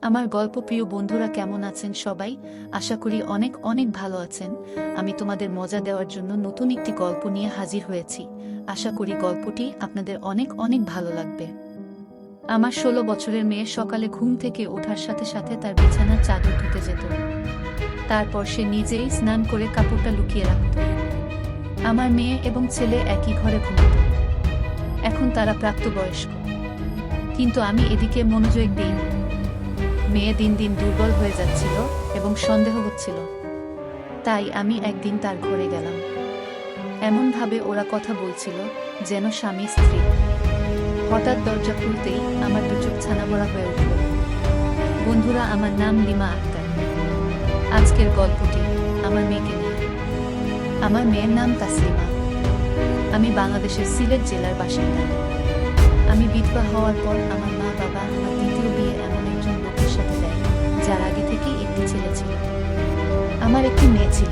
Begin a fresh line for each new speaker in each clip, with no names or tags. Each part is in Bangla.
আমার গল্প প্রিয় বন্ধুরা কেমন আছেন সবাই? আশা করি অনেক অনেক ভালো আছেন। আমি তোমাদের মজা দেওয়ার জন্য নতুন একটি গল্প নিয়ে হাজির হয়েছি। আশা করি গল্পটি আপনাদের অনেক অনেক ভালো লাগবে। আমার 16 বছরের মেয়ে সকালে ঘুম থেকে ওঠার সাথে সাথে তার বিছানার চাদর ধুতে যেত। তারপর সে নিজেই স্নান করে কাপড়টা লুকিয়ে রাখত। আমার মেয়ে এবং ছেলে একই ঘরে ঘুমত। এখন তারা প্রাপ্তবয়স্ক, কিন্তু আমি এদিকে মনোযোগ দিইনি। মেয়ে দিন দিন দুর্বল হয়ে যাচ্ছিল এবং সন্দেহ হচ্ছিল। তাই আমি একদিন তার ঘরে গেলাম। এমনভাবে ওরা কথা বলছিল যেন স্বামী স্ত্রী। হঠাৎ দরজা খুলতেই আমার দু চোখ ছানাবড়া হয়ে উঠল। বন্ধুরা, আমার নাম লিমা আক্তার। আজকের গল্পটি আমার মেয়েকে নিয়ে। আমার মেয়ের নাম তাসলিমা। আমি বাংলাদেশের সিলেট জেলার বাসিন্দা। আমি বিধবা হওয়ার পর আমার মা বাবা আমার দ্বিতীয় বিয়ে এমন একজন লোকের সাথে দেয় যার আগে থেকেই একটি ছেলে ছিল। আমার একটি মেয়ে ছিল।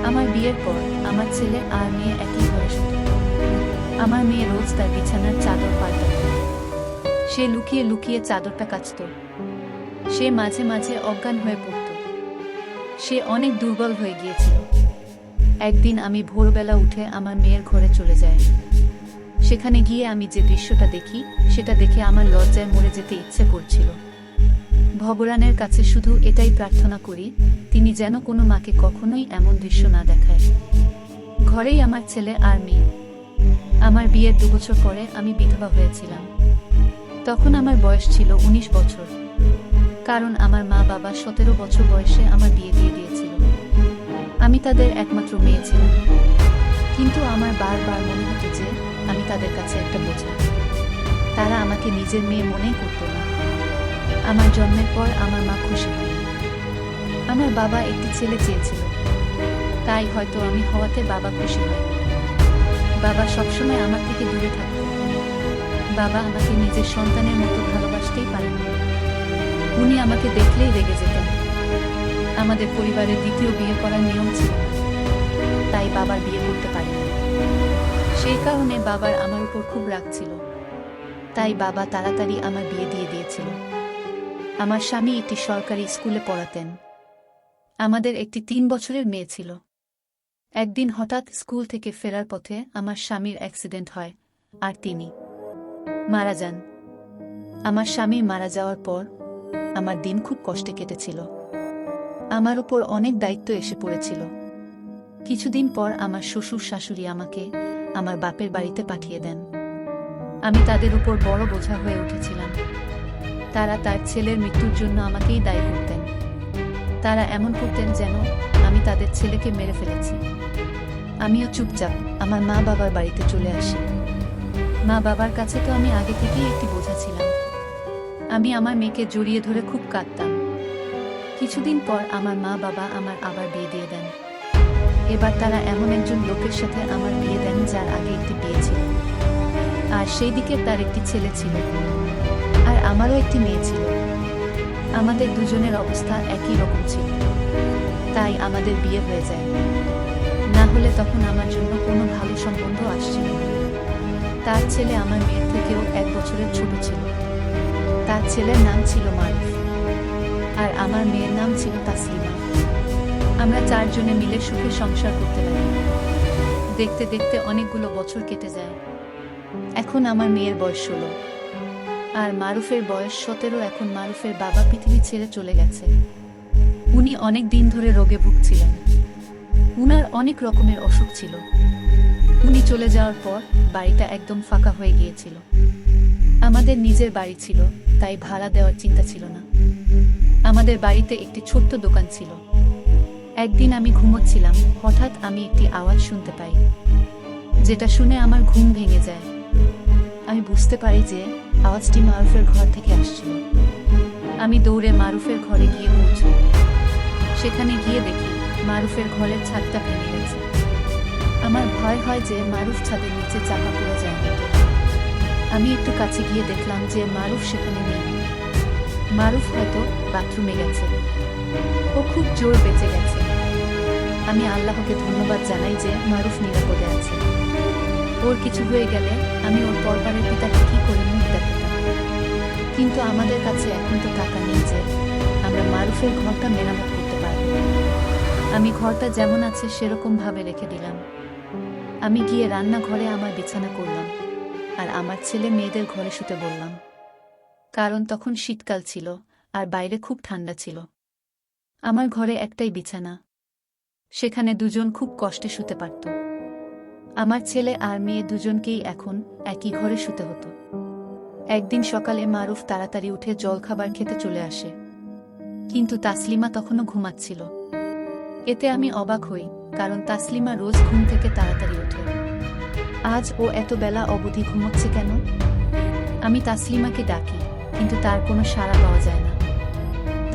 আমার বিয়ের পর আমার ছেলে আর মেয়ে একই ঘরে শুত। আমার মেয়ে রোজ তার বিছানার চাদর পাল্টাত। সে লুকিয়ে লুকিয়ে চাদরটা কাচত। সে মাঝে মাঝে অজ্ঞান হয়ে পড়ত। সে অনেক দুর্বল হয়ে গিয়েছিল। একদিন আমি ভোরবেলা উঠে আমার মেয়ের ঘরে চলে যাই। সেখানে গিয়ে আমি যে দৃশ্যটা দেখি সেটা দেখে আমার লজ্জায় মরে যেতে ইচ্ছে করছিল। ভগবানের কাছে শুধু এটাই প্রার্থনা করি, তিনি যেন কোনো মাকে কখনোই এমন দৃশ্য না দেখায়। ঘরেই আমার ছেলে আর মেয়ে। আমার বিয়ের 2 বছর পরে আমি বিধবা হয়েছিলাম। তখন আমার বয়স ছিল 19 বছর, কারণ আমার মা বাবা 17 বছর বয়সে আমার বিয়ে দিয়ে দিয়েছিল। আমি তাদের একমাত্র মেয়ে ছিলাম, কিন্তু আমার বারবার মনে হতো যে আমি তাদের কাছে একটা বোঝা। তারা আমাকে নিজের মেয়ে মনেই করত না। আমার জন্মের পর আমার মা খুশি হয়নি। আমার বাবা একটি ছেলে চেয়েছিল, তাই হয়তো আমি হওয়াতে বাবা খুশি হয়। বাবা সবসময় আমার থেকে দূরে থাকত। বাবা আমাকে নিজের সন্তানের মতো ভালোবাসতেই পারেন। উনি আমাকে দেখলেই রেগে যেতেন। আমাদের পরিবারের দ্বিতীয় বিয়ে করার নিয়ম ছিল, তাই বাবার বিয়ে করতে পারেনি। সেই কারণে বাবার আমার উপর খুব রাগ ছিল। তাই বাবা তাড়াতাড়ি আমার বিয়ে দিয়ে দিয়েছিল। আমার স্বামী একটি সরকারি স্কুলে পড়াতেন। আমাদের একটি 3 বছরের মেয়ে ছিল। একদিন হঠাৎ স্কুল থেকে ফেরার পথে আমার স্বামীর অ্যাক্সিডেন্ট হয়, আর তিনি মারা যান। আমার স্বামী মারা যাওয়ার পর আমার দিন খুব কষ্টে কেটেছিল। আমার উপর অনেক দায়িত্ব এসে পড়েছিল। কিছুদিন পর আমার শ্বশুর শাশুড়ি আমাকে আমার বাপের বাড়িতে পাঠিয়ে দেন। আমি তাদের উপর বড় বোঝা হয়ে উঠেছিলাম। তারা তার ছেলের মৃত্যুর জন্য আমাকেই দায়ী করতেন। তারা এমন করতেন যেন আমি তাদের ছেলেকে মেরে ফেলেছি। আমিও চুপচাপ আমার মা বাবার বাড়িতে চলে আসি। মা বাবার কাছে তো আমি আগে থেকেই একটি বোঝা ছিলাম। আমি আমার মেয়েকে জড়িয়ে ধরে খুব কাঁদতাম। কিছুদিন পর আমার মা বাবা আমার আবার বিয়ে দিয়ে দেন। এবার তারা এমন একজন লোকের সাথে আমার বিয়ে দেন যার আগে একটি বিয়ে ছিল, আর সেই দিকে তার একটি ছেলে ছিল, আর আমারও একটি মেয়ে ছিল। আমাদের দুজনের অবস্থা একই রকম ছিল, তাই আমাদের বিয়ে হয়ে যায়। না হলে তখন আমার জন্য কোনো ভালো সম্বন্ধ আসছিল না। তার ছেলে আমার মেয়ের থেকেও 1 বছরের ছোট ছিল। তার ছেলের নাম ছিল মারুফ, আর আমার মেয়ের নাম ছিল তাসলিমা। আমরা 4 জনে মিলে সুখে সংসার করতে লাগি। দেখতে দেখতে অনেকগুলো বছর কেটে যায়। এখন আমার মেয়ের বয়স 16, আর মারুফের বয়স 17। এখন মারুফের বাবা পৃথিবী ছেড়ে চলে গেছে। উনি অনেক দিন ধরে রোগে ভুগছিলেন। উনার অনেক রকমের অসুখ ছিল। উনি চলে যাওয়ার পর বাড়িটা একদম ফাঁকা হয়ে গিয়েছিল। আমাদের নিজের বাড়ি ছিল, তাই ভাড়া দেওয়ার চিন্তা ছিল না। আমাদের বাড়িতে একটি ছোট্ট দোকান ছিল। একদিন আমি ঘুমোচ্ছিলাম, হঠাৎ আমি একটি আওয়াজ শুনতে পাই, যেটা শুনে আমার ঘুম ভেঙে যায়। আমি বুঝতে পারি যে আওয়াজটি মারুফের ঘর থেকে আসছিল। আমি দৌড়ে মারুফের ঘরে গিয়ে পৌঁছাই। সেখানে গিয়ে দেখি মারুফের ঘরের ছাদটা ভেঙে গেছে। আমার ভয় হয় যে মারুফ ছাদের নিচে চাপা পড়ে যায়। আমি একটু কাছে গিয়ে দেখলাম যে মারুফ সেখানে নেই। মারুফ হয়তো বাথরুমে গেছে। ও খুব জোর বেঁচে গেছে। আমি আল্লাহকে ধন্যবাদ জানাই যে মারুফ নিরাপদে আছে। ওর কিছু হয়ে গেলে আমি ওর পরপারের পিতাকে কি করে মুখ দেখাতাম। কিন্তু আমাদের কাছে এখন তো টাকা নেই মারুফের ঘরটা মেরামত করতে পারব। আমি ঘরটা যেমন আছে সেরকম ভাবে রেখে দিলাম। আমি গিয়ে রান্নাঘরে আমার বিছানা করলাম আর আমার ছেলে মেয়েদের ঘরে শুতে বললাম, কারণ তখন শীতকাল ছিল আর বাইরে খুব ঠান্ডা ছিল। আমার ঘরে একটাই বিছানা, সেখানে দুজন খুব কষ্টে শুতে পারত। আমার ছেলে আর মেয়ে দুজনকেই এখন একই ঘরে শুতে হতো। একদিন সকালে মারুফ তাড়াতাড়ি উঠে জলখাবার খেতে চলে আসে, কিন্তু তাসলিমা তখনও ঘুমাচ্ছিল। এতে আমি অবাক হই, কারণ তাসলিমা রোজ ঘুম থেকে তাড়াতাড়ি ওঠে। আজ ও এত বেলা অবধি ঘুমোচ্ছে কেন? আমি তাসলিমাকে ডাকি, কিন্তু তার কোনো সাড়া পাওয়া যায় না।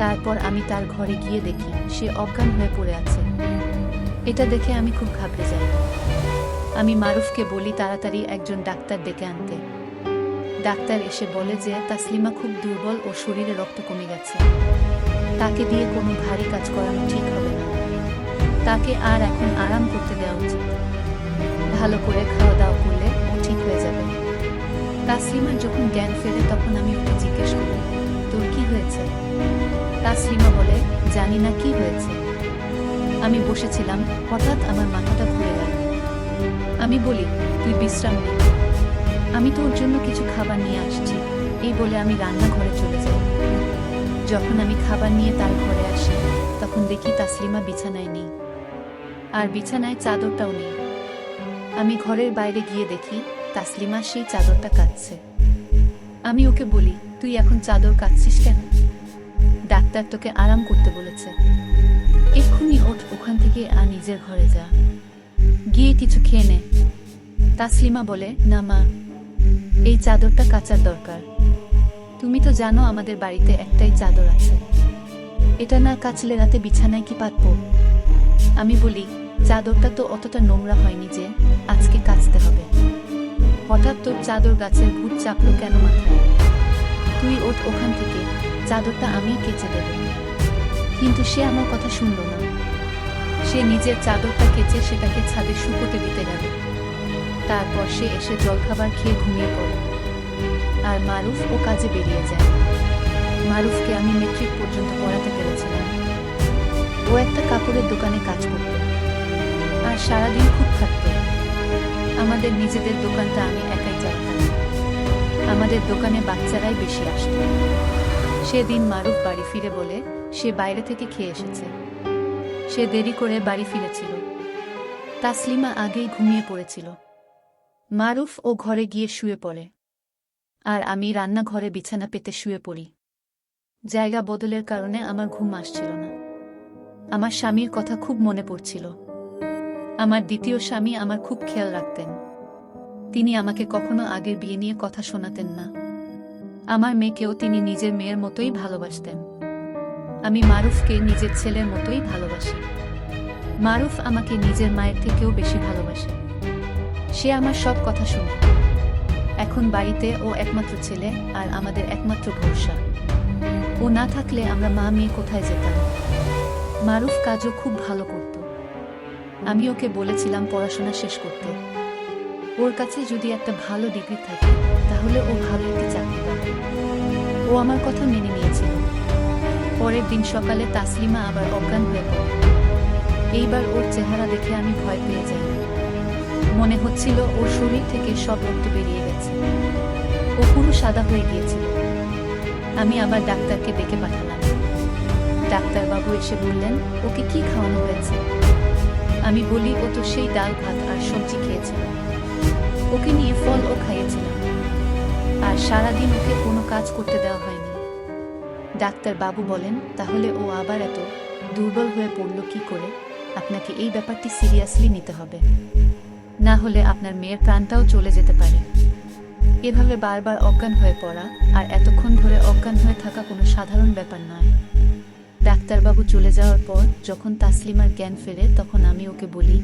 তারপর আমি তার ঘরে গিয়ে দেখি সে অজ্ঞান হয়ে পড়ে আছে। এটা দেখে আমি খুব ঘাবড়ে যাই। আমি মারুফকে বলি তাড়াতাড়ি একজন ডাক্তার ডেকে আনতে। ডাক্তার এসে বলে যে তাসলিমা খুব দুর্বল ও শরীরে রক্ত কমে গেছে। তাকে দিয়ে কোনো ভারী কাজ করানো ঠিক হবে না। তাকে আর এখন আরাম করতে দেওয়া উচিত। ভালো করে খাওয়া দাওয়া করলে ও ঠিক হয়ে যাবে। তাসলিমার যখন জ্ঞান ফেরে তখন আমি ওকে জিজ্ঞেস করি, তোর কি হয়েছে? তাসলিমা বলে, জানি না কি হয়েছে। আমি বসেছিলাম, হঠাৎ আমার মাথাটা ঘুরে গেল। আমি বলি, তুই বিশ্রাম নে, আমি তোর জন্য কিছু খাবার নিয়ে আসছি। এই বলে আমি রান্নাঘরে চলে যাই। যখন আমি খাবার নিয়ে তার ঘরে আসি, তখন দেখি তাসলিমা বিছানায় নেই, আর বিছানায় চাদরটাও নেই। আমি ঘরের বাইরে গিয়ে দেখি তাসলিমা সেই চাদরটা কাচ্ছে। আমি ওকে বলি, তুই এখন চাদর কাচ্ছিস কেন? ডাক্তার তোকে আরাম করতে বলেছে। এক্ষুনি ওঠ ওখান থেকে আর নিজের ঘরে যা, গিয়ে কিছু খেয়ে নে। তাসলিমা বলে, না মা, এই চাদরটা কাচার দরকার। তুমি তো জানো আমাদের বাড়িতে একটাই চাদর আছে, এটা না কাচলে রাতে বিছানায় কি পাতবো? আমি বলি, চাদরটা তো অতটা নোংরা হয়নি যে আজকে কাচতে হবে। হঠাৎ তোর চাদর গাছের ভূত চাপলো কেন মাথায়? তুই ওঠ ওখান থেকে, চাদরটা আমি কেচে দেব। কিন্তু সে আমার কথা শুনল না। সে নিজের চাদরটা কেচে সেটাকে ছাদে শুকোতে দিতে গেল। তারপর সে এসে জলখাবার খেয়ে ঘুমিয়ে পড়ে, আর মারুফ ও কাজে বেরিয়ে যায়। মারুফকে আমি মেট্রিক পর্যন্ত পড়াতে পেরেছিলাম। ও একটা কাপড়ের দোকানে কাজ করত আর সারাদিন খুব থাকত। আমাদের নিজেদের দোকানটা আমি একাই চালাতাম। আমাদের দোকানে বাচ্চারাই বেশি আসত। সেদিন মারুফ বাড়ি ফিরে বলে সে বাইরে থেকে খেয়ে এসেছে। সে দেরি করে বাড়ি ফিরেছিল। তাসলিমা আগেই ঘুমিয়ে পড়েছিল। মারুফ ও ঘরে গিয়ে শুয়ে পড়ে, আর আমি রান্নাঘরে বিছানা পেতে শুয়ে পড়ি। জায়গা বদলের কারণে আমার ঘুম আসছিল না। আমার স্বামীর কথা খুব মনে পড়ছিল। আমার দ্বিতীয় স্বামী আমার খুব খেয়াল রাখতেন। তিনি আমাকে কখনো আগের বিয়ে নিয়ে কথা শোনাতেন না। আমার মেয়েকেও তিনি নিজের মেয়ের মতোই ভালোবাসতেন। আমি মারুফকে নিজের ছেলের মতোই ভালোবাসি। মারুফ আমাকে নিজের মায়ের থেকেও বেশি ভালোবাসে। সে আমার সব কথা শুনে। এখন বাড়িতে ও একমাত্র ছেলে আর আমাদের একমাত্র ভরসা। ও না থাকলে আমরা মা মেয়ে কোথায় যেতাম? মারুফ কাজও খুব ভালো করত। আমি ওকে বলেছিলাম পড়াশোনা শেষ করতে। ওর কাছে যদি একটা ভালো ডিগ্রি থাকে তাহলে ও ভালো একটি চাকরি পাবে। ও আমার কথা মেনে নিয়েছিল। পরের দিন সকালে তাসলিমা আবার অজ্ঞান হয়ে পড়ে। এইবার ওর চেহারা দেখে আমি ভয় পেয়ে যাই। মনে হচ্ছিল ওর শরীর থেকে সব রক্ত বেরিয়ে গেছে। ও পুরো সাদা হয়ে গিয়েছিল। আমি আবার ডাক্তারকে ডেকে পাঠালাম। ডাক্তারবাবু এসে বললেন, ওকে কি খাওয়ানো হয়েছে? আমি বলি, ও তো সেই ডাল ভাত আর সবজি খেয়েছিল। ওকে নিয়ে ফলও খাইয়েছিলাম, আর সারাদিন ওকে কোনো কাজ করতে দেওয়া হয়নি। ডাক্তারবাবু বলেন, তাহলে ও আবার এত দুর্বল হয়ে পড়ল কি করে? আপনাকে এই ব্যাপারটি সিরিয়াসলি নিতে হবে, না হলে আপনার মেয়ের প্রাণটাও চলে যেতে পারে। এভাবে বারবার অজ্ঞান হয়ে পড়া আর এতক্ষণ ধরে অজ্ঞান হয়ে থাকা কোনো সাধারণ ব্যাপার নয়। ডাক্তারবাবু চলে যাওয়ার পর যখন তাসলিমার জ্ঞান ফেরে তখন আমি ওকে বলি,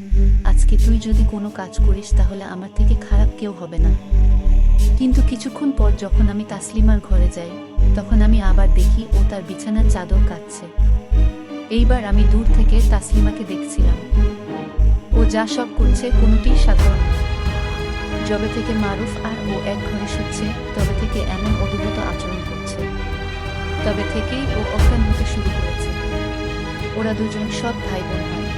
আজকে তুই যদি কোনো কাজ করিস তাহলে আমার থেকে খারাপ কেউ হবে না। কিন্তু কিছুক্ষণ পর যখন আমি তাসলিমার ঘরে যাই তখন আমি আবার দেখি ও তার বিছানার চাদর কাচ্ছে। এইবার আমি দূর থেকে তাসলিমাকে দেখছিলাম। ও যা সব করছে কোনোটিই সাধারণ নয়। যবে থেকে মারুফ আর ও এক ঘরে শুচ্ছে তবে থেকে এমন অদ্ভুত আচরণ করছে। তবে থেকেই ও অজ্ঞান হতে শুরু করেছে। ওরা দুজন সৎ ভাই বোন হয়,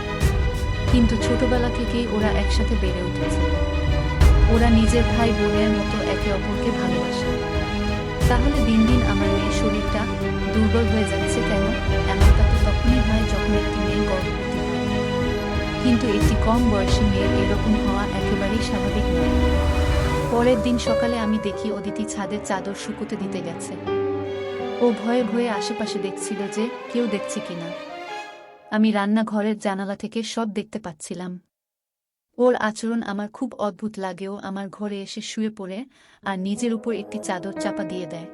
কিন্তু ছোটবেলা থেকেই ওরা একসাথে বেড়ে উঠেছে। ওরা নিজের ভাই বোনের মতো একে অপরকে ভালোবাসে। তাহলে দিন দিন আমার মেয়ের শরীরটা দুর্বল হয়ে যাচ্ছে কেন? এমনটা তো তখনই হয় যখন একটি মেয়ে গর্ভবতী হয়, কিন্তু একটি কম বয়সী মেয়ের এরকম হওয়া একেবারেই স্বাভাবিক নয়। পরের দিন সকালে আমি দেখি অদিতি ছাদের চাদর শুকোতে দিতে গেছে। ও ভয়ে ভয়ে আশেপাশে দেখছিল যে কেউ দেখছে কিনা। আমি রান্নাঘরের জানালা থেকে সব দেখতে পাচ্ছিলাম। ওর আচরণ আমার খুব অদ্ভুত লাগেও আমার ঘরে এসে শুয়ে পড়ে আর নিজের উপর একটি চাদর চাপা দিয়ে দেয়,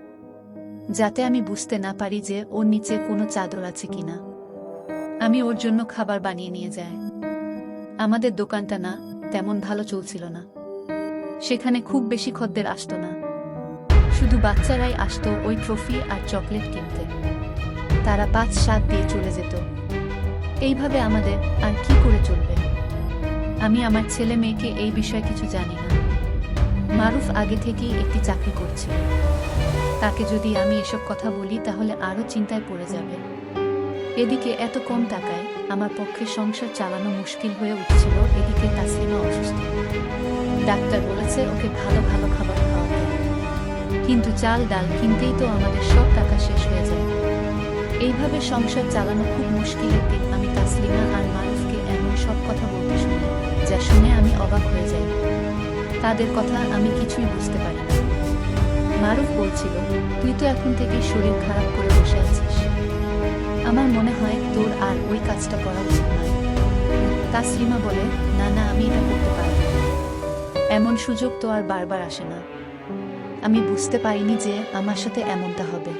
যাতে আমি বুঝতে না পারি যে ওর নিচে কোনো চাদর আছে কিনা। আমি ওর জন্য খাবার বানিয়ে নিয়ে যাই। আমাদের দোকানটা না তেমন ভালো চলছিল না। সেখানে খুব বেশি খদ্দের আসতো না, শুধু বাচ্চারাই আসতো ওই ট্রফি আর চকলেট কিনতে। তারা 5-7 দিয়ে চলে যেত। এইভাবে আমাদের আর কি করে চলবে? আমি আমার ছেলে মেয়েকে এই বিষয়ে কিছু জানি না। মারুফ আগে থেকেই একটি চাকরি করছিল। তাকে যদি আমি এসব কথা বলি তাহলে আরও চিন্তায় পড়ে যাবে। এদিকে এত কম টাকায় আমার পক্ষে সংসার চালানো মুশকিল হয়ে উঠছিল। এদিকে তাসলিমা অসুস্থ। ডাক্তার বলেছে ওকে ভালো ভালো খাবার খাওয়াতে, কিন্তু চাল ডাল কিনতেই তো আমাদের সব টাকা শেষ হয়ে যায়। এইভাবে সংসার চালানো খুব মুশকিলের দিন আমি তাসলিমা আর মারুফকে এমন সব কথা বলতে শুনি, যা শুনে আমি অবাক হয়ে যাই। তাদের কথা আমি কিছুই বুঝতে পারি না। মারুফ বলছিল, তুই তো এখন থেকেই শরীর খারাপ করে বসে আছিস। আমার মনে হয় তোর আর ওই কাজটা করা উচিত নয়। তাসলিমা বলে, না না, আমি এটা করতে পারব না। এমন সুযোগ তো আর বারবার আসে না। আমি বুঝতে পারিনি যে আমার সাথে এমনটা হবে।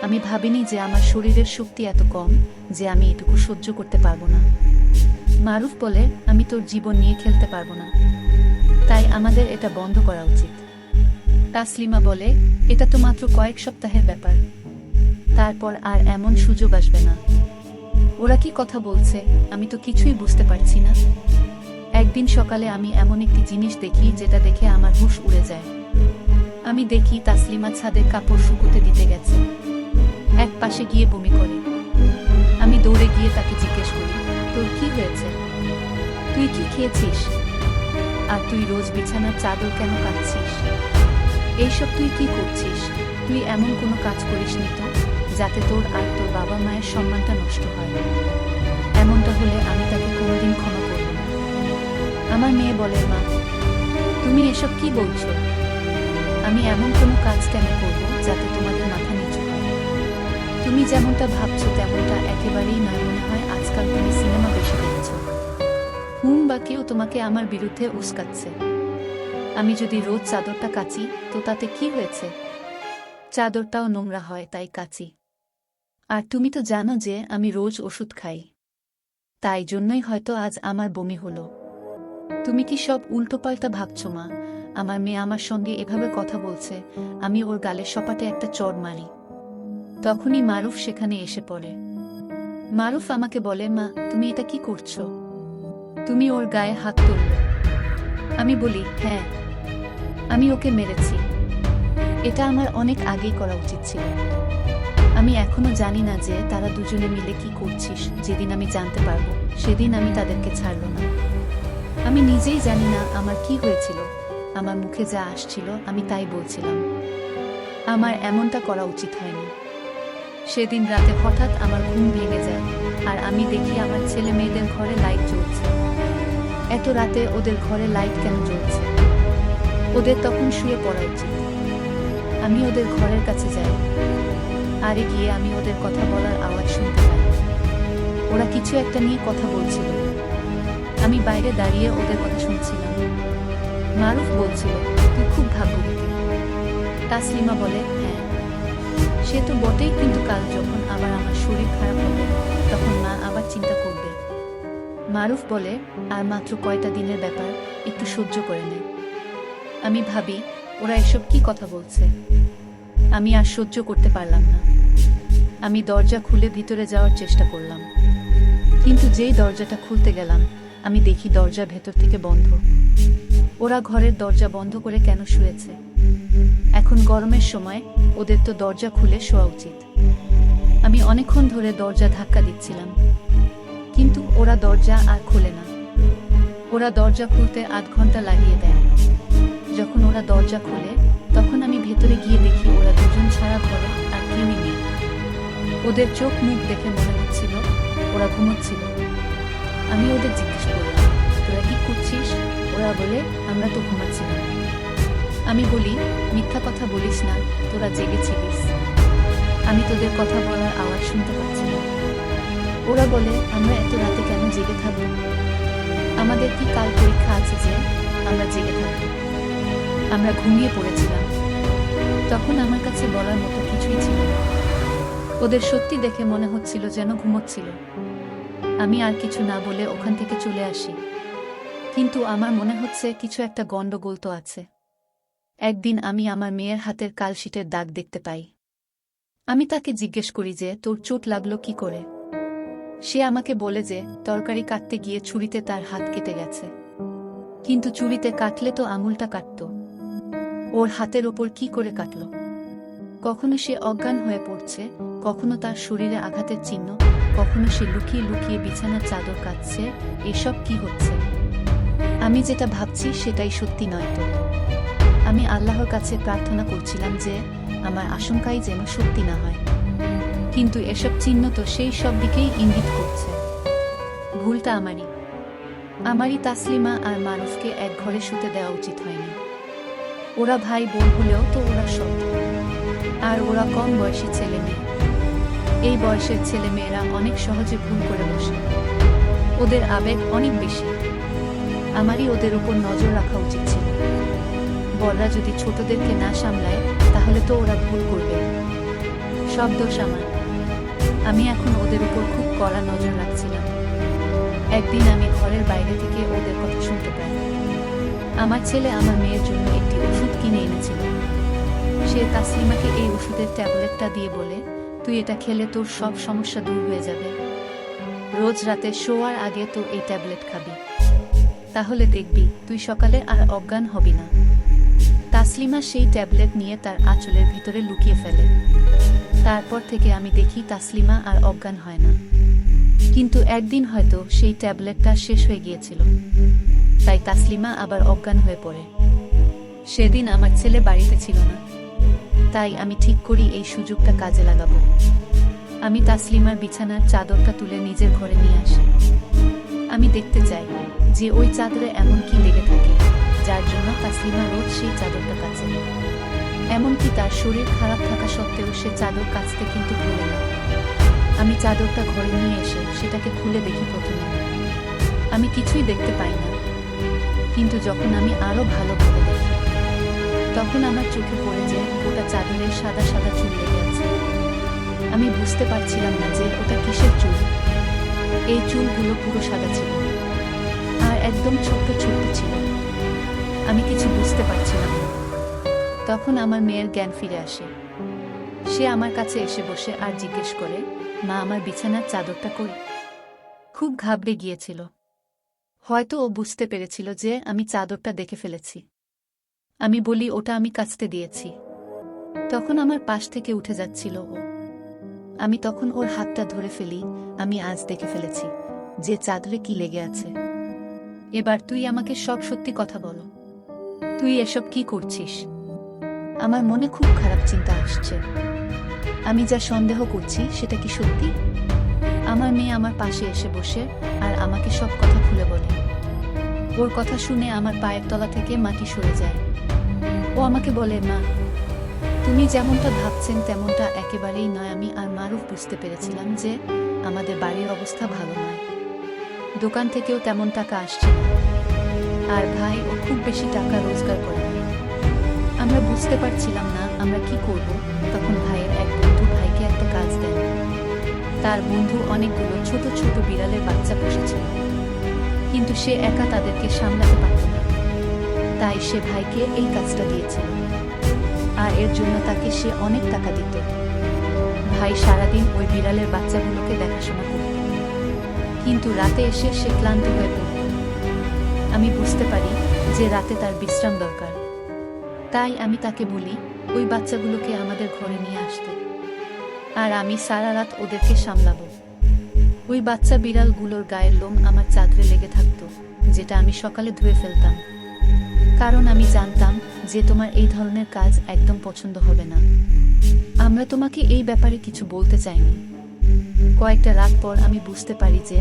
আমি ভাবিনি যে আমার শরীরের শক্তি এত কম যে আমি এটুকু সহ্য করতে পারবো না। মারুফ বলে, আমি তোর জীবন নিয়ে খেলতে পারবো না, তাই আমাদের এটা বন্ধ করা উচিত। তাসলিমা বলে, এটা তো মাত্র কয়েক সপ্তাহের ব্যাপার, তারপর আর এমন সুযোগ আসবে না। ওরা কি কথা বলছে আমি তো কিছুই বুঝতে পারছি না। একদিন সকালে আমি এমন একটি জিনিস দেখি যেটা দেখে আমার হুঁশ উড়ে যায়। আমি দেখি তাসলিমা ছাদে কাপড় শুকোতে দিতে গেছে, এক পাশে গিয়ে বমি করে। আমি দৌড়ে গিয়ে তাকে জিজ্ঞেস করি, তোর কি হয়েছে? তুই কি খেয়েছিস? আর তুই রোজ বিছানার চাদর কেন কাচ্ছিস? এইসব তুই কি করছিস? তুই এমন কোনো কাজ করিসনি তো, যাতে তোর আর তোর বাবা মায়ের সম্মানটা নষ্ট হয়? এমনটা হলে আমি তাকে কোনোদিন ক্ষমা করব না। আমার মেয়ে বলে, মা তুমি এসব কি বলছো? আমি এমন কোনো কাজ কেন করব যাতে তোমাদের মাথা নিচু হয়? তুমি যেমনটা ভাবছো তেমনটা একেবারেই নয়। মনে হয় আজকাল তুমি সিনেমা বেশি দেখছো। বা কেউ তোমাকে আমার বিরুদ্ধে উস্কাচ্ছে। আমি যদি রোজ চাদরটা কাচি তো তাতে কি হয়েছে? চাদরটাও নোংরা হয় তাই কাচি। আর তুমি তো জানো যে আমি রোজ ওষুধ খাই, তাই জন্যই হয়তো আজ আমার বমি হলো। তুমি কি সব উল্টোপাল্টা ভাবছো মা? আমার মেয়ে আমার সঙ্গে এভাবে কথা বলছে, আমি ওর গালে সপাটে একটা চড় মারি। তখনই মারুফ সেখানে এসে পড়ে। মারুফ আমাকে বলে, মা তুমি এটা কি করছো? তুমি ওর গায়ে হাত তুললে? আমি বলি, হ্যাঁ, আমি ওকে মেরেছি। এটা আমার অনেক আগেই করা উচিত ছিল। আমি এখনো জানি না যে তারা দুজনে মিলে কি করছিস। যেদিন আমি জানতে পারবো সেদিন আমি তাদেরকে ছাড়ব না। আমি নিজেই জানি না আমার কি হয়েছিল। আমার মুখে যা আসছিল আমি তাই বলছিলাম। আমার এমনটা করা উচিত হয়নি। সেদিন রাতে হঠাৎ আমার ঘুম ভেঙে যায় আর আমি দেখি আমার ছেলে মেয়েদের ঘরে লাইট জ্বলছে। এত রাতে ওদের ঘরে লাইট কেন জ্বলছে? ওদের তখন শুয়ে পড়া উচিত। আমি ওদের ঘরের কাছে যাই, আর গিয়ে আমি ওদের কথা বলার আওয়াজ শুনতে পাই। ওরা কিছু একটা নিয়ে কথা বলছিল। আমি বাইরে দাঁড়িয়ে ওদের কথা শুনছিলাম। মারুফ বলছিল, তুই খুব ভাগ্যবতী। তাসলিমা বলে, হ্যাঁ সে তো বটেই, কিন্তু কাল যখন আবার আমার শরীর খারাপ হবে তখন মা আবার চিন্তা করবে। মারুফ বলে, আর মাত্র কয়টা দিনের ব্যাপার, একটু সহ্য করে নে। আমি ভাবি, ওরা এসব কি কথা বলছে? আমি আর সহ্য করতে পারলাম না। আমি দরজা খুলে ভিতরে যাওয়ার চেষ্টা করলাম, কিন্তু যেই দরজাটা খুলতে গেলাম আমি দেখি দরজা ভেতর থেকে বন্ধ। ওরা ঘরের দরজা বন্ধ করে কেন শুয়েছে? এখন এখন গরমের সময় ওদের তো দরজা খুলে শোয়া উচিত। আমি অনেকক্ষণ ধরে দরজা ধাক্কা দিচ্ছিলাম, কিন্তু ওরা দরজা আর খোলে না। ওরা দরজা খুলতে আধ ঘন্টা লাগিয়ে দেয়। যখন ওরা দরজা খোলে তখন আমি ভেতরে গিয়ে দেখি ওরা দুজন ছাড়া ঘরে আর কেউই নেই। ওদের চোখ মুখ দেখে মনে হচ্ছিল ওরা ঘুমোচ্ছিল। আমি ওদের জিজ্ঞেস করলাম, তোরা কি করছিস? ওরা বলে, আমরা তো ঘুমাচ্ছিলাম। আমি বলি, মিথ্যা কথা বলিস না, তোরা জেগেছিলিস। আমি তোদের কথা বলার আওয়াজ শুনতে পাচ্ছিলাম। ওরা বলে, আমরা এত রাতে কেন জেগে থাকবো? আমাদের কি কাল পরীক্ষা আছে যে আমরা জেগে থাকবো? আমরা ঘুমিয়ে পড়েছিলাম। তখন আমার কাছে বলার মতো কিছুই ছিল না। ওদের সত্যি দেখে মনে হচ্ছিল যেন ঘুমোচ্ছিল। আমি আর কিছু না বলে ওখান থেকে চলে আসি। কিন্তু আমার মনে হচ্ছে কিছু একটা গন্ডগোল তো আছে। একদিন আমি আমার মেয়ের হাতের কালশিটের দাগ দেখতে পাই। আমি তাকে জিজ্ঞেস করি যে, তোর চোট লাগলো কি করে? সে আমাকে বলে যে, তরকারি কাটতে গিয়ে ছুরিতে তার হাত কেটে গেছে। কিন্তু ছুরিতে কাটলে তো আঙুলটা কাটত, ওর হাতের ওপর কি করে কাটল? কখনো সে অজ্ঞান হয়ে পড়ছে, কখনো তার শরীরে আঘাতের চিহ্ন, কখনো সে লুকিয়ে লুকিয়ে বিছানার চাদর কাটছে। এসব কি হচ্ছে? আমি যেটা ভাবছি সেটাই সত্যি নয় তো? আমি আল্লাহর কাছে প্রার্থনা করছিলাম যে আমার আশঙ্কাই যেন সত্যি না হয়। কিন্তু এসব চিহ্ন তো সেই সব দিকেই ইঙ্গিত করছে। ভুলটা আমারই তাসলিমা আর মারুফকে এক ঘরে শুতে দেওয়া উচিত হয়নি। ওরা ভাই বোন হলেও তো ওরা সৎ। আর ওরা কম বয়সী ছেলে মেয়ে। এই বয়সের ছেলে মেয়েরা অনেক সহজে ভুল করে বসে। ওদের আবেগ অনেক বেশি। আমারই ওদের উপর নজর রাখা উচিত ছিল। বড়রা যদি ছোটদেরকে না সামলায় তাহলে তো ওরা ভুল করবে। সব দোষ আমার। আমি এখন ওদের উপর খুব কড়া নজর রাখছিলাম। একদিন আমি ঘরের বাইরে থেকে ওদের কথা শুনতে পাই। আমার ছেলে আমার মেয়ের জন্য একটি ওষুধ কিনে এনেছিল। সে তাসলিমাকে এই ওষুধের ট্যাবলেটটা দিয়ে বলে, তুই এটা খেলে তোর সব সমস্যা দূর হয়ে যাবে। রোজ রাতে শোয়ার আগে তো এই ট্যাবলেট খাবি, তাহলে দেখবি তুই সকালে আর অজ্ঞান হবি না। তাসলিমা সেই ট্যাবলেট নিয়ে তার আঁচলের ভিতরে লুকিয়ে ফেলে। তারপর থেকে আমি দেখি তাসলিমা আর অজ্ঞান হয় না। কিন্তু একদিন হয়তো সেই ট্যাবলেটটা শেষ হয়ে গিয়েছিল, তাই তাসলিমা আবার অজ্ঞান হয়ে পড়ে। সেদিন আমার ছেলে বাড়িতে ছিল না, তাই আমি ঠিক করি এই সুযোগটা কাজে লাগাবো। আমি তাসলিমার বিছানার চাদরটা তুলে নিজের ঘরে নিয়ে আসি। আমি দেখতে চাই যে ওই চাদরে এমন কি লেগে থাকে যার জন্য তাসলিমা রোজ সেই চাদরটা কাচে। এমনকি তার শরীর খারাপ থাকা সত্ত্বেও সে চাদর কাচতে কিন্তু ভুলে না। আমি চাদরটা ঘরে নিয়ে এসে সেটাকে খুলে দেখি। প্রথমে আমি কিছুই দেখতে পাই না, কিন্তু যখন আমি আরো ভালোভাবে দেখি তখন আমার চোখে পড়ে যে গোটা চাদরের সাদা সাদা চুল লেগে আছে। আমি বুঝতে পারছিলাম না যে ওটা কিসের চুল। এই চুলগুলো পুরো সাদা ছিল আর একদম ছোট্ট ছোট্ট ছিল। আমি কিছু বুঝতে পারছিলাম না। তখন আমার মেয়ের জ্ঞান ফিরে আসে। সে আমার কাছে এসে বসে আর জিজ্ঞেস করে, মা, আমার বিছানার চাদরটা কই? খুব ঘাবড়ে গিয়েছিল। হয়তো ও বুঝতে পেরেছিল যে আমি চাদরটা দেখে ফেলেছি। আমি বলি, ওটা আমি কাচতে দিয়েছি। তখন আমার পাশ থেকে উঠে যাচ্ছিল ও। আমি তখন ওর হাতটা ধরে ফেলি। আমি আজ দেখে ফেলেছি যে চাদরে কি লেগে আছে। এবার তুই আমাকে সব সত্যি কথা বলো, তুই এসব কি করছিস? আমার মনে খুব খারাপ চিন্তা আসছে। আমি যা সন্দেহ করছি সেটা কি সত্যি? আমার মেয়ে আমার পাশে এসে বসে আর আমাকে সব কথা খুলে বলে। ওর কথা শুনে আমার পায়ের তলা থেকে মাটি সরে যায়। ও আমাকে বলে, মা, তুমি যেমনটা ভাবছেন তেমনটা একেবারেই নয়। আমি আর মারুফ বুঝতে পেরেছিলাম যে আমাদের বাড়ির অবস্থা ভালো নয়। দোকান থেকেও তেমন টাকা আসছে না, আর ভাই ও খুব বেশি টাকা রোজগার করে না। আমরা বুঝতে পারছিলাম না আমরা কি করব। তখন ভাইয়ের এক বন্ধু ভাইকে একটা কাজ দেন। তার বন্ধু অনেকগুলো ছোট ছোট বিড়ালের বাচ্চা পুষেছিল, কিন্তু সে একা তাদেরকে সামলাতে পারত না। তাই সে ভাইকে এই কাজটা দিয়েছিল, আর এর জন্য তাকে সে অনেক টাকা দিত। ভাই সারাদিন ওই বিড়ালের বাচ্চাগুলোকে দেখাশোনা করত, কিন্তু রাতে এসে সে ক্লান্ত হয়ে পড়ত। আমি বুঝতে পারি যে রাতে তার বিশ্রাম দরকার। তাই আমি তাকে বলি, ওই বাচ্চাগুলোকে আমাদের ঘরে নিয়ে আসতে, আর আমি সারা রাত ওদেরকে সামলাবো। ওই বাচ্চা বিড়ালগুলোর গায়ের লোম আমার চাদরে লেগে থাকতো, যেটা আমি সকালে ধুয়ে ফেলতাম, কারণ আমি জানতাম যে তোমার এই ধরনের কাজ একদম পছন্দ হবে না। আমরা তোমাকে এই ব্যাপারে কিছু বলতে চাইনি। কয়েকটা রাত পর আমি বুঝতে পারি যে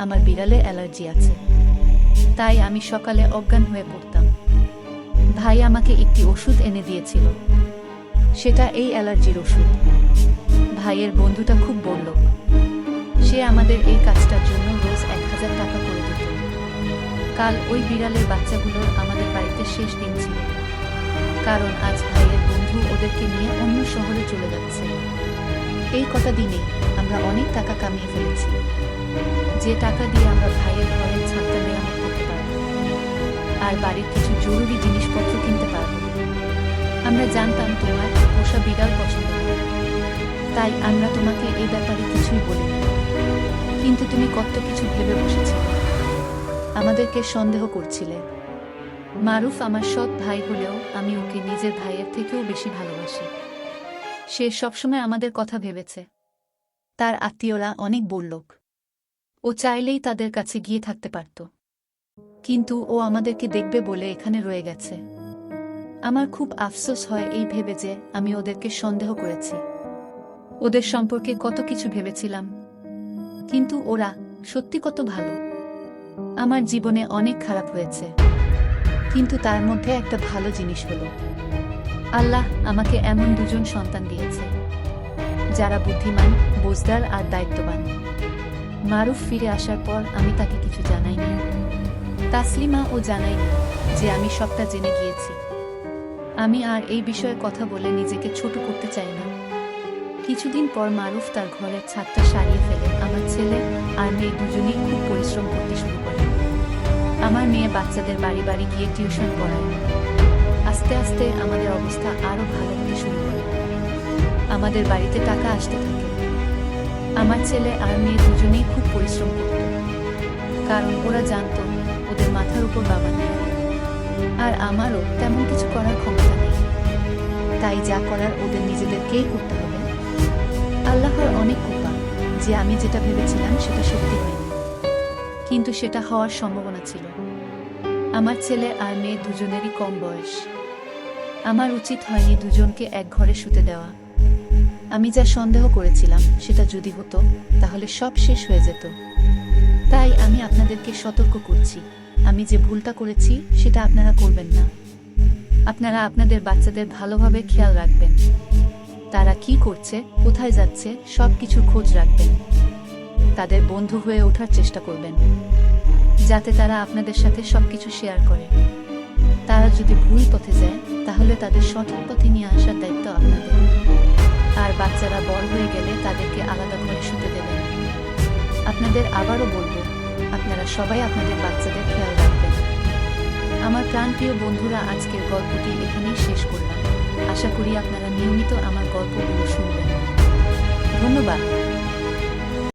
আমার বিড়ালে অ্যালার্জি আছে, তাই আমি সকালে অজ্ঞান হয়ে পড়তাম। ভাই আমাকে একটি ওষুধ এনে দিয়েছিল, সেটা এই অ্যালার্জির ওষুধ। ভাইয়ের বন্ধুটা খুব বড়লোক, সে আমাদের এই কাজটার জন্য রোজ 1000 টাকা করে দিত। কাল ওই বিড়ালের বাচ্চাগুলোর আমাদের বাড়িতে শেষ দিন ছিল, কারণ আজ ভাইয়ের বন্ধু ওদেরকে নিয়ে অন্য শহরে চলে যাচ্ছে। এই কটা দিনে আমরা অনেক টাকা কামিয়ে ফেলেছি, যে টাকা দিয়ে আমরা ভাইয়ের ঘরের ছাদটা মেরামত করতে পারব আর বাড়ির কিছু জরুরি জিনিসপত্র কিনতে পারব। আমরা জানতাম তোমার পোষা বিড়াল পছন্দ করে, তাই আমরা তোমাকে এই ব্যাপারে কিছুই বলিনি। কিন্তু তুমি কত কিছু ভেবে বসেছিলে, আমাদেরকে সন্দেহ করছিলে। মারুফ আমার সৎ ভাই হলেও আমি ওকে নিজের ভাইয়ের থেকেও বেশি ভালোবাসি। সে সবসময় আমাদের কথা ভেবেছে। তার আত্মীয়রা অনেক বড়লোক, ও চাইলেই তাদের কাছে গিয়ে থাকতে পারত, কিন্তু ও আমাদেরকে দেখবে বলে এখানে রয়ে গেছে। আমার খুব আফসোস হয় এই ভেবে যে আমি ওদেরকে সন্দেহ করেছি। ওদের সম্পর্কে কত কিছু ভেবেছিলাম, কিন্তু ওরা সত্যি কত ভালো। আমার জীবনে অনেক খারাপ হয়েছে, কিন্তু তার মধ্যে একটা ভালো জিনিস হলো, আল্লাহ আমাকে এমন দুজন সন্তান দিয়েছে যারা বুদ্ধিমান, বোঝদার আর দায়িত্ববান। মারুফ ফিরে আসার পর আমি তাকে কিছু জানাইনি। তাসলিমা ও জানাইনি যে আমি সবটা জেনে গিয়েছি। আমি আর এই বিষয়ে কথা বলে নিজেকে ছোট করতে চাই না। কিছুদিন পর মারুফ তার ঘরের ছাদটা সারিয়ে ফেলে। আমার ছেলে আর মেয়ে দুজনেই খুব পরিশ্রম করতে শুরু করে। আমার মেয়ে বাচ্চাদের বাড়ি বাড়ি গিয়ে টিউশন পড়ায়। আস্তে আস্তে আমাদের অবস্থা আরো ভালো হতে শুরু করে। আমাদের বাড়িতে টাকা আসতে থাকে। আমার ছেলে আর মেয়ে দুজনেই খুব পরিশ্রম করত, কারণ ওরা জানত ওদের মাথার উপর বাবা নেই, আর আমারও তেমন কিছু করার ক্ষমতা নেই। তাই যা করার ওদের নিজেদেরকেই করতে হবে। আল্লাহর অনেক কৃপা যে আমি যেটা ভেবেছিলাম সেটা সত্যি হয়নি, কিন্তু সেটা হওয়ার সম্ভাবনা ছিল। আমার ছেলে আর মেয়ে দুজনেরই কম বয়স। আমার উচিত হয়নি দুজনকে এক ঘরে শুতে দেওয়া। আমি যা সন্দেহ করেছিলাম সেটা যদি হতো তাহলে সব শেষ হয়ে যেত। তাই আমি আপনাদেরকে সতর্ক করছি, আমি যে ভুলটা করেছি সেটা আপনারা করবেন না। আপনারা আপনাদের বাচ্চাদের ভালোভাবে খেয়াল রাখবেন। তারা কি করছে, কোথায় যাচ্ছে, সব কিছুর খোঁজ রাখবেন। তাদের বন্ধু হয়ে ওঠার চেষ্টা করবেন, যাতে তারা আপনাদের সাথে সবকিছু শেয়ার করে। তারা যদি ভুল পথে যায় তাহলে তাদের সঠিক পথে নিয়ে আসার দায়িত্ব আপনাদের। আর বাচ্চারা বড় হয়ে গেলে তাদেরকে আলাদা ঘরে শুতে দেবেন। আপনাদের আবারও বলবো, আপনারা সবাই আপনাদের বাচ্চাদের খেয়াল রাখবেন। আমার প্রাণপ্রিয় বন্ধুরা, আজকের গল্পটি এখানেই শেষ করলাম। আশা করি আপনারা নিয়মিত আমার গল্পগুলো শুনবেন। ধন্যবাদ।